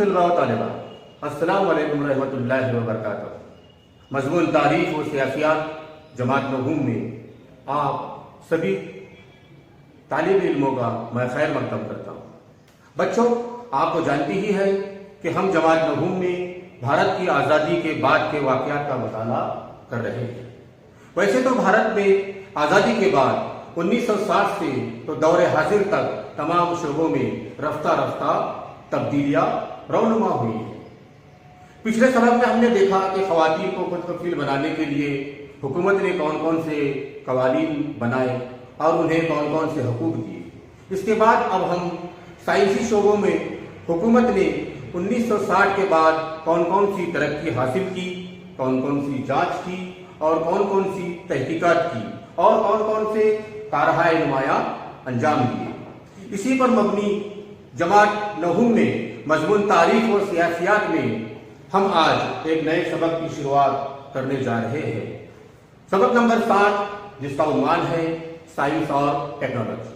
طلباء و طالبات، السلام علیکم ورحمۃ اللہ وبرکاتہ۔ مضمون تاریخ و سیاسیات جماعت نہوم میں آپ سبھی طالب علموں کا میں خیر مقدم کرتا ہوں۔ بچوں، آپ تو جانتی ہی ہے کہ ہم جماعت نہوم میں بھارت کی آزادی کے بعد کے واقعات کا مطالعہ کر رہے ہیں۔ ویسے تو بھارت میں آزادی کے بعد 1960 سے تو دور حاضر تک تمام شعبوں میں رفتہ رفتہ تبدیلیاں رونما ہوئی ہیں۔ پچھلے سبق میں ہم نے دیکھا کہ خواتین کو خود کفیل بنانے کے لیے حکومت نے کون کون سے قوانین بنائے اور انہیں کون کون سے حقوق دیے۔ اس کے بعد اب ہم سائنسی شعبوں میں حکومت نے 1960 کے بعد کون کون سی ترقی حاصل کی، کون کون سی جانچ کی اور کون کون سی تحقیقات کی اور کون کون سے کارہائے نمایاں انجام دیے۔ اسی پر مبنی جماعت نہوم میں مضمون تاریخ اور سیاسیات میں ہم آج ایک نئے سبق کی شروعات کرنے جا رہے ہیں۔ سبق نمبر 7، جس کا عنوان ہے سائنس اور ٹیکنالوجی۔